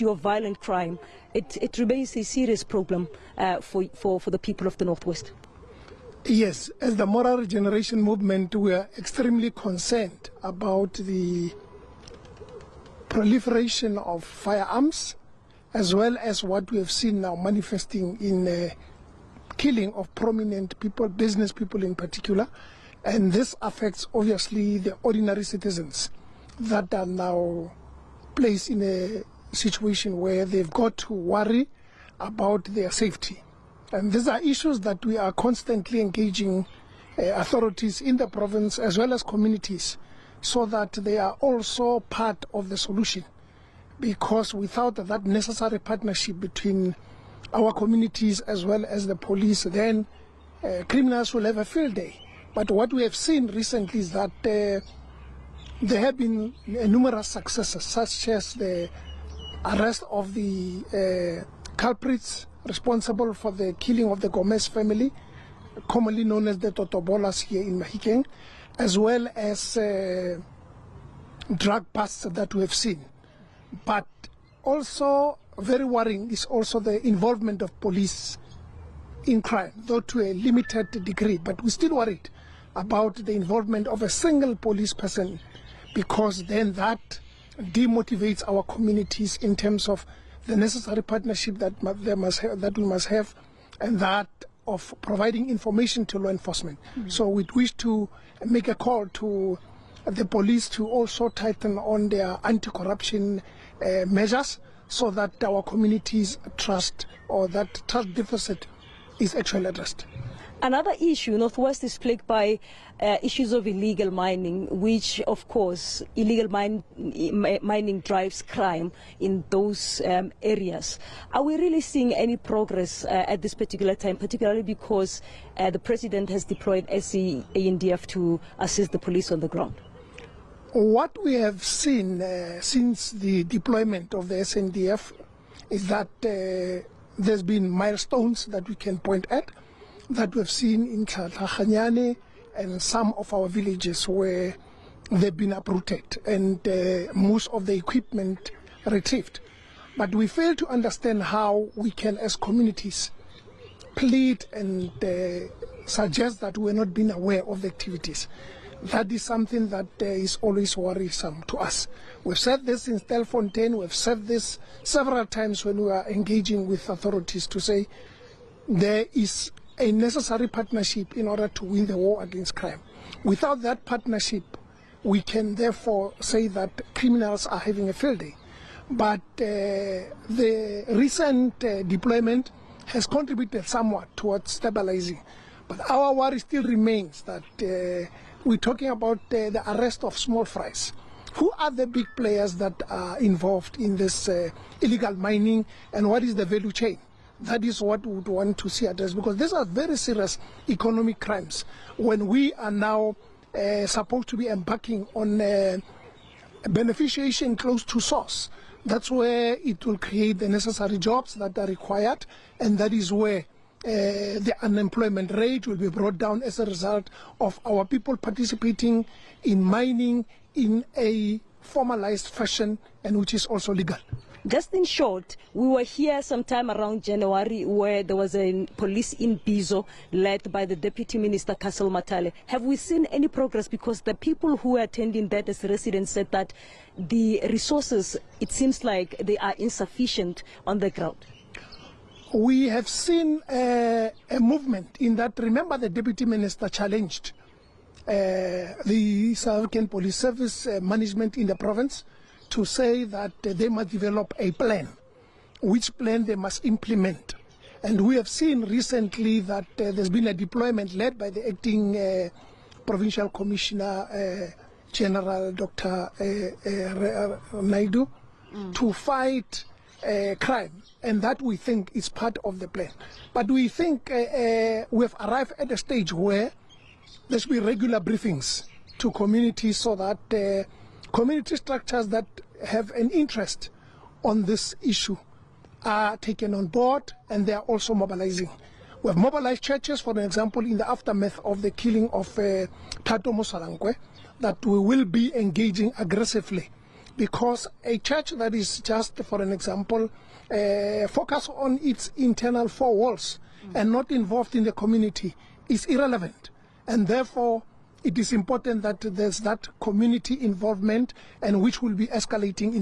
issue of violent crime, it remains a serious problem for the people of the Northwest. Yes, as the Moral Regeneration movement, we are extremely concerned about the proliferation of firearms, as well as what we have seen now manifesting in killing of prominent people, business people in particular. And this affects, obviously, the ordinary citizens that are now placed in a situation where they've got to worry about their safety. And these are issues that we are constantly engaging authorities in the province as well as communities, so that they are also part of the solution. Because without that necessary partnership between our communities as well as the police, then criminals will have a field day. But what we have seen recently is that there have been numerous successes, such as the arrest of the culprits responsible for the killing of the Gomez family, commonly known as the Totobolas here in Mahikeng, as well as drug busts that we have seen. But also very worrying is also the involvement of police in crime, though to a limited degree. But we're still worried about the involvement of a single police person, because then that demotivates our communities in terms of the necessary partnership that we must have, and that of providing information to law enforcement. So we wish to make a call to the police to also tighten on their anti-corruption measures, so that our communities' trust, or that trust deficit, is actually addressed. Another issue, Northwest is plagued by issues of illegal mining, which, of course, illegal mining drives crime in those areas. Are we really seeing any progress at this particular time, particularly because the President has deployed SANDF to assist the police on the ground? What we have seen since the deployment of the SANDF is that there's been milestones that we can point at, that we've seen in Tlhatlhanyane and some of our villages where they've been uprooted and most of the equipment retrieved. But we fail to understand how we can, as communities, plead and suggest that we're not being aware of the activities. That is something that is always worrisome to us. We've said this in Stelfontein, we've said this several times when we are engaging with authorities to say there is a necessary partnership in order to win the war against crime. Without that partnership, we can therefore say that criminals are having a field day. But the recent deployment has contributed somewhat towards stabilizing. But our worry still remains that we're talking about the arrest of small fries. Who are the big players that are involved in this illegal mining, and what is the value chain? That is what we would want to see addressed, because these are very serious economic crimes. When we are now supposed to be embarking on beneficiation close to source, that's where it will create the necessary jobs that are required, and that is where the unemployment rate will be brought down as a result of our people participating in mining in a formalized fashion, and which is also legal. Just in short, we were here sometime around January where there was a police in Bizo led by the Deputy Minister Castle Matale. Have we seen any progress? Because the people who were attending that as residents said that the resources, it seems like they are insufficient on the ground. We have seen a movement in that. Remember, the Deputy Minister challenged the South African Police Service management in the province to say that they must develop a plan, which plan they must implement. And we have seen recently that there's been a deployment led by the acting Provincial Commissioner General Dr. Naidu to fight crime, and that we think is part of the plan. But we think we have arrived at a stage where there should be regular briefings to communities, so that community structures that have an interest on this issue are taken on board, and they are also mobilizing. We have mobilized churches, for example, in the aftermath of the killing of Tato Mosalankwe, that we will be engaging aggressively because a church that is just, for an example, focus on its internal four walls and not involved in the community is irrelevant. And therefore, it is important that there's that community involvement, and which will be escalating in